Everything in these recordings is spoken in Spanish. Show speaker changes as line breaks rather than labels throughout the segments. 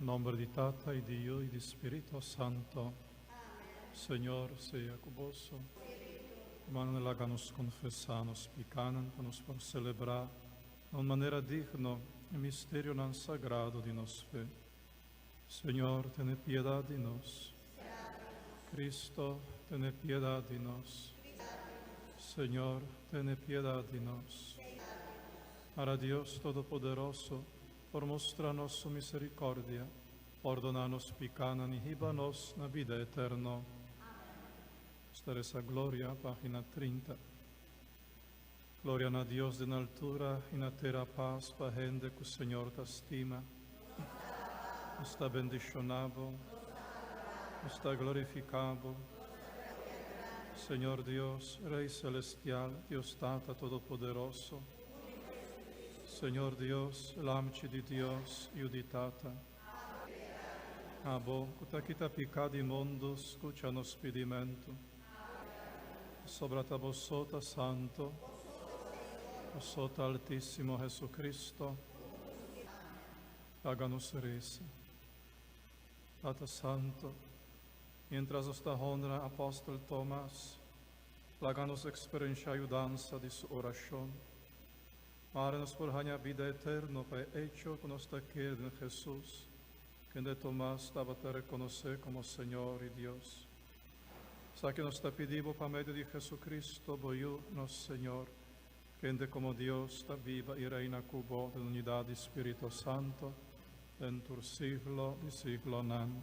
Nombre di Tata e di Dio e di Spirito Santo. Señor sea con vos. Hermanos, háganos confesarnos, picanos por celebrar de manera digna el misterio tan sagrado de nos fe. Señor, ten piedad de nos. Cristo, ten piedad de nos. Señor, ten piedad de nos. Para Dios Todopoderoso, por mostrarnos su misericordia, perdonarnos picanos y híbanos na vida eterna. Esta es la gloria, página 30. Gloria a Dios en altura y na terra paz para gente que el Señor te estima. Está bendicionado, está glorificado. Señor Dios, Rey celestial, Dios Tata Todopoderoso. Señor Dios, l'amci di Dios, iuditata. Abo, cuta quita picadi immundos, scucia nos pedimento. Sobra ta vosota santo, vosota altissimo Jesucristo, háganos reza. Tata santo, mientras esta honra apóstol Tomás, háganos experiencia ayudanza de su oración. Márenos por haña vida eterna, para hecho que nos te quede en Jesús, que de Tomás estaba te reconocer como Señor y Dios. Sa que nos te pedimos para medio de Jesucristo, voy nos Señor, que de como Dios está viva y reina cubo de la unidad de Espíritu Santo, dentro siglo y siglo. Amén.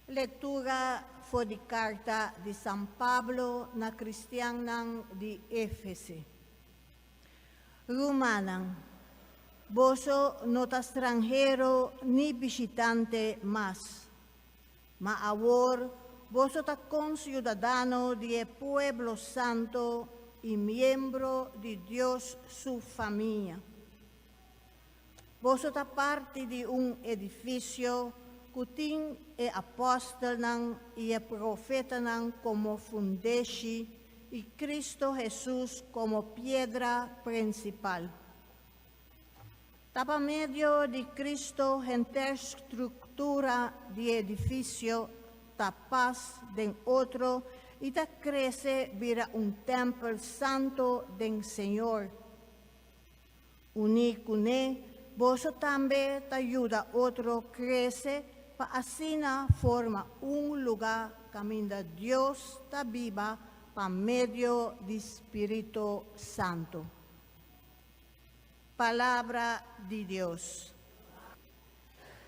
Lectura fue de carta de San Pablo na Cristianan de Éfese. Rumanan, voso not extranjero ni visitante más, ma ahora voso ta conciudadano de pueblo santo y miembro de Dios su familia. Voso ta parte de un edificio cutin e apóstol nan y e profeta nan como fundeshi y Cristo Jesús como piedra principal. Tapa medio de Cristo gente estructura de edificio tapas de otro y ta crece vira un templo santo del Señor. Unicune, vos también te ayuda otro crece para así forma un lugar camina Dios ta viva por medio del Espíritu Santo. Palabra de Dios.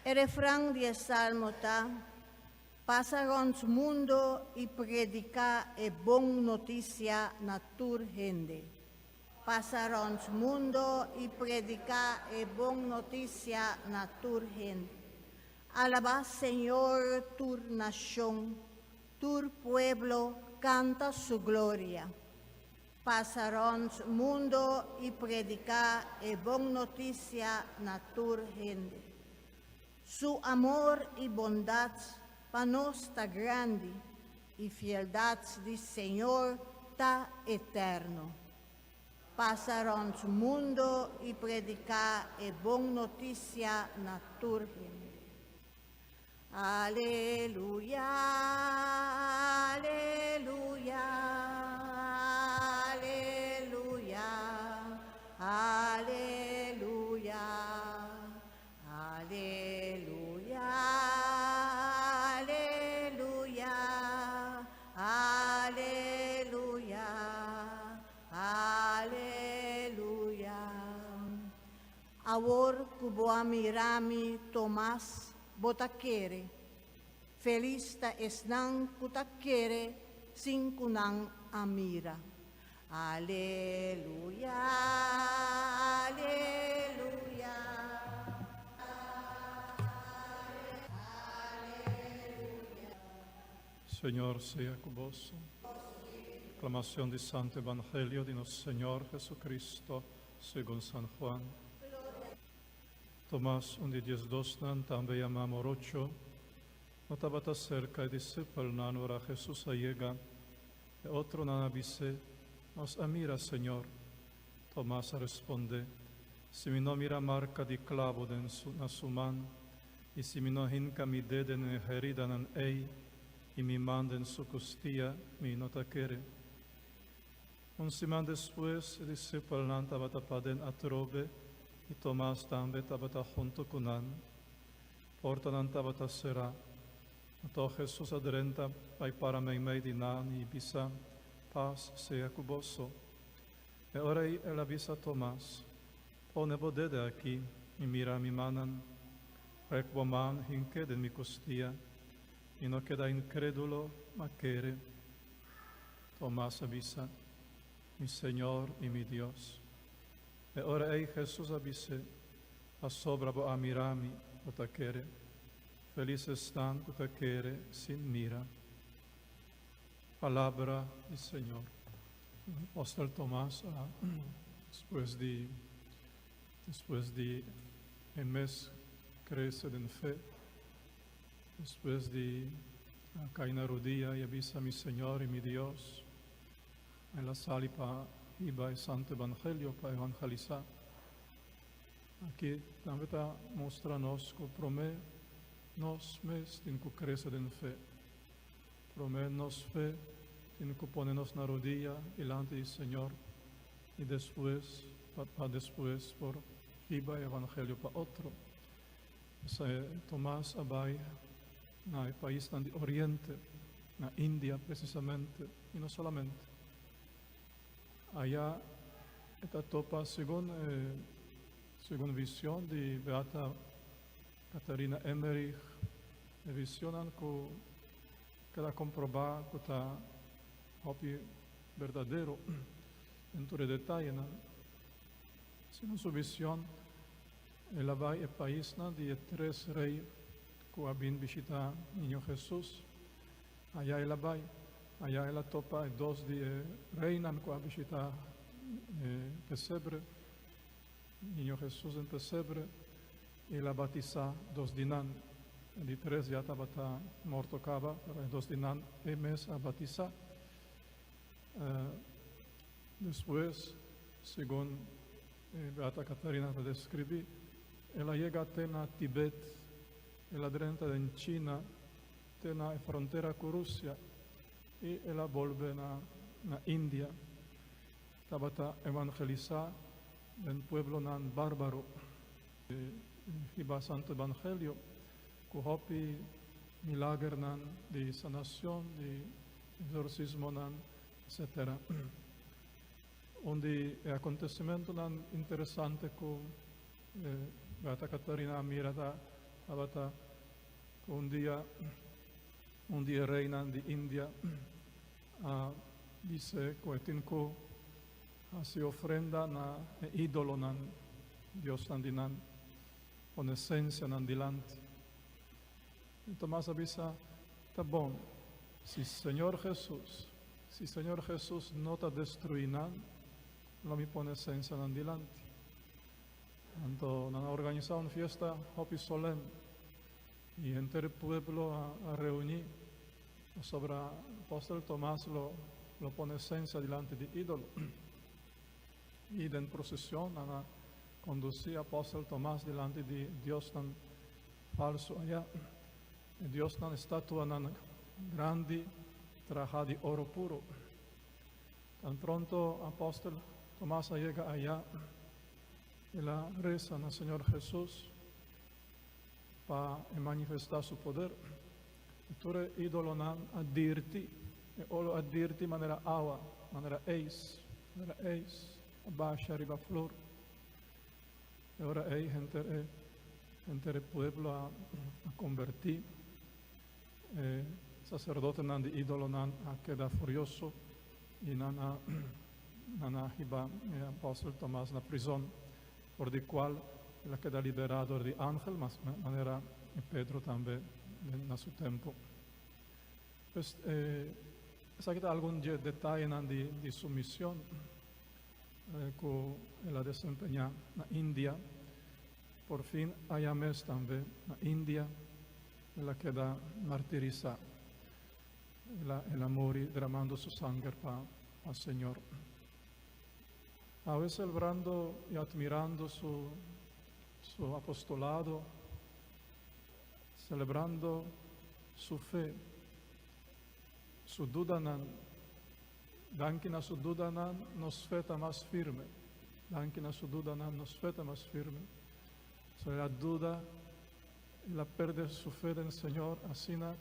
El refrán del Salmo está: pasaron su mundo y predica e bon noticia na tur gente. Pasaron su mundo y predica e bon noticia na tur gente. Alaba Señor tur nación, tur pueblo canta su gloria. Pasaron su mundo y predica e bon noticia na tur gente. Su amor y bondad para nos está grande y fieldad del Señor está eterno. Pasaron su mundo y predica e bon noticia na tur gente. Aleluya, aleluya, aleluya, aleluya, aleluya, aleluya, aleluya, aleluya. Ahora cubo amirami Tomás botaquere, feliz ta esnan kutaquere sin kunang amira. Aleluya, aleluya.
Señor sea con vos. Proclamación del Santo Evangelio de nuestro Señor Jesucristo, según San Juan. Tomás, un de 10 dosnan, también llamamos Rocho, no estaba cerca y discípulo nan ora Jesús llega, y otro nan avise, nos amira Señor. Tomás responde, si mi no mira marca di clavo na su mano, y si mi no hinca mi deden en heridan ei, y mi manden su costilla, mi no taquere. Un siman después, discipulan tabata paden atrobe, y Tomás tambe tabata junto kunan, portanan tabata será. Ato Jesús adrenta, pai para mei dinan, y bisa, paz sea cuboso. E orei el avisa Tomás, pone bodede aquí, y mira mi manan, requoman hinqueden mi costilla, y no queda incrédulo, ma quere. Tomás avisa, mi Señor y mi Dios. E ora ei Jesús avise, a sobra bo amirami, o taquere, felices están que taquere sin mira. Palabra del Señor. El apóstol Tomás, después de un mes crecer en fe, después de caer na rodilla y avisa a mi Señor y mi Dios, en la sala para iba el Santo Evangelio para evangelizar. Aquí también está mostrando-nos que promete nos mes tem que crescer en fe. Promete nos fe, tem que ponernos na rodilla delante del Señor y después, para después, por iba el Evangelio para otro. Tomás abai en el país del Oriente, en India precisamente, y no solamente. Allá está topa según visión de Beata Catarina Emmerich, visionan que queda comprobar que está verdadero en todo detalle. Según su visión, ela vai al país de 3 reyes que habían visitado Niño Jesús. Allá ela vai. Allá ela topa 2 de reinas que habían visitado pesebre, Niño Jesús en pesebre, y la batiza 2 dinan. De 3 ya estaba morto cava, pero 2 dinan mes a batizar. Después, según Beata Catarina va a describir, ela llega a Tibet, ela drenta en China, tiene la frontera con Rusia, y ela vuelve na India. Estaba a evangelizar en pueblo nan bárbaro, iba Santo Evangelio, que hopi milagre nan de sanación, de exorcismo nan, etc. Onde é acontecimento nan interessante que Beata Catarina mirata abata un día reina de India dice que tinko se ofrenda na ídolo nan Dios nan dinan con esencia nan dilante. Y Tomás avisa, está bom, si Señor Jesús no está destruyendo, no me pone esencia nan dilante. Entonces, nos han organizado una fiesta hopi solemne y entre el pueblo a reunir sobre el apóstol Tomás lo pone esencia delante de ídolo. Y en procesión a conducir al apóstol Tomás delante de Dios tan falso allá. Y Dios tan estatua tan grande, trajada de oro puro. Tan pronto el apóstol Tomás llega allá y la reza al Señor Jesús para manifestar su poder. Entonces, ídolo nan advirti, e olo advirti manera agua, manera eis, abaixo, arriba flor. E ora ei gente del pueblo a convertir. Sacerdote nan de ídolo nan queda furioso y nan hiba apóstol Tomás na prisión, por el cual él queda liberado de ángel, mas manera Pedro también en su tiempo. Pues, aquí algún detalle de su misión que él desempeña en India. Por fin, allá mes también en India, él queda martirizada. Él muere derramando su sangre para el Señor. A veces celebrando y admirando su apostolado, celebrando su fe, su dudanan, danki na su dudanan nos feta más firme, danki na su dudanan nos feta más firme. So la duda, la perde su fe en el Señor, así na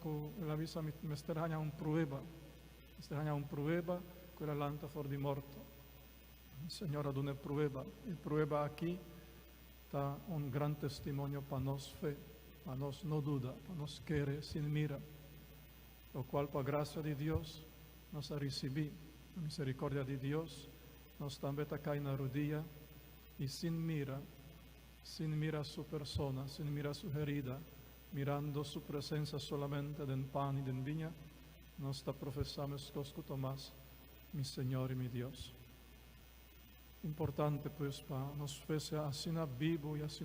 la visa me sterhania un prueba quella lanta for di morto. Il Signore ad una prueba, il prueba aquí da un gran testimonio para nos fe, para nos no duda, para nos querer sin mira, lo cual por gracia de Dios nos ha recibido, la misericordia de Dios nos también acá en la rodilla y sin mira su persona, sin mira su herida, mirando su presencia solamente del pan y del viña, nos está profesando escuto más, mi Señor y mi Dios. Importante pues para nos fuese así vivo y así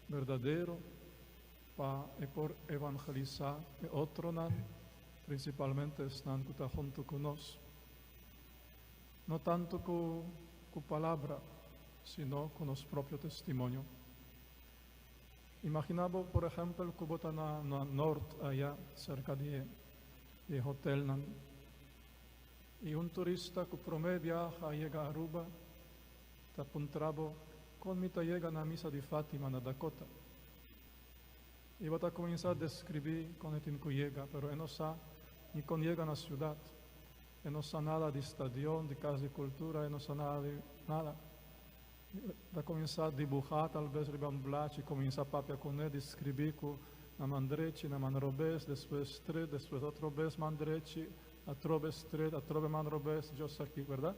verdadero, para por evangelizar y otro principalmente están junto con nosotros. No tanto con palabra, sino con los propios testimonios. Imaginamos, por ejemplo, que está en el norte, allá, cerca de hotel, y un turista que promete viaja, llega a Aruba, está puntrabo, con mi llega a la misa de Fátima, en Dakota. Y va a comenzar a describir con el que llega, pero él no sabe ni con llega a la ciudad. Él no sabe nada de estadio, de casa de cultura, él no sabe nada de nada. Va a comenzar a dibujar, tal vez ribamblache, y comienza a con él, describir con la mandrechi, la manrobes, después tres, después otro vez mandrechi, a trobes tres, a trobe manrobes, yo sé aquí, ¿verdad?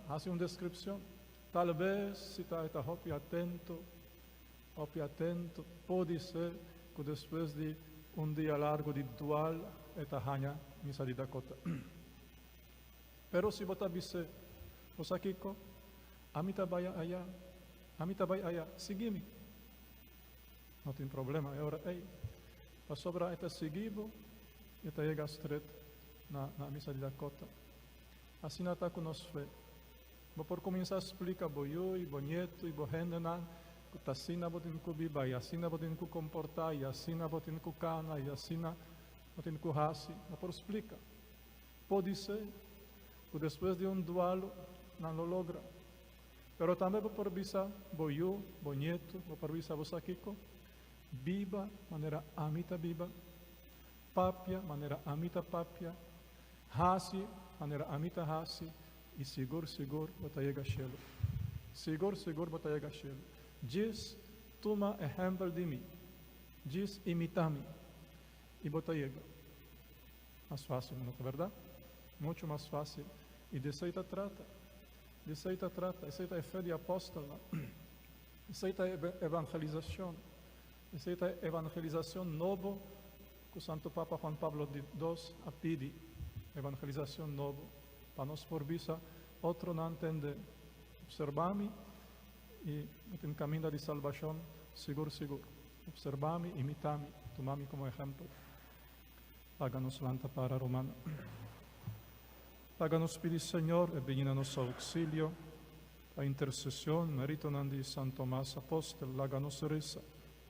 Hace una descripción. Tal vez, si está atento, puede ser que después de un día largo de dual, esta haña misa de Dakota. Pero si vos dice, vos aquí, a mí te vaya allá, sígueme. No tiene problema. Ahora, la sobra está seguido y te llega straight na misa de Dakota. Así no está con nos fe. Vos por comenzar a explicar, boyo y bonito y bohendenan, que así no botin que viva, y así no botin que comportar, y así no botin que cana, y así no botin que hasi. Vos por explica. Puede ser que después de un duelo no lo logra. Pero también vos por visa, boyo, bonito, vos por visa vos aquí, viva, manera amita viva, papia, manera amita papia, hasi, manera amita hasi, y seguro, bota llega a cielo. Seguro, bota llega a cielo. Diz, toma ejemplo de mí. Diz, imita-me. Y bota llega. Más fácil, ¿no es verdad? Mucho más fácil. Y de eso trata. Essa é fé de apóstola. Essa é evangelização. Essa é evangelização novo que o Santo Papa Juan Pablo II a pedi. Evangelização novo. Para nós por visa, outro não entende. Observami e no caminho de salvação, seguro. Observami, imitami, tomami como exemplo. Paga-nos lanta para Romana. Paga-nos pedir, Senhor, e venha a nosso auxílio, a intercessão, merito de Santo Tomás Apóstolo, laga-nos reza.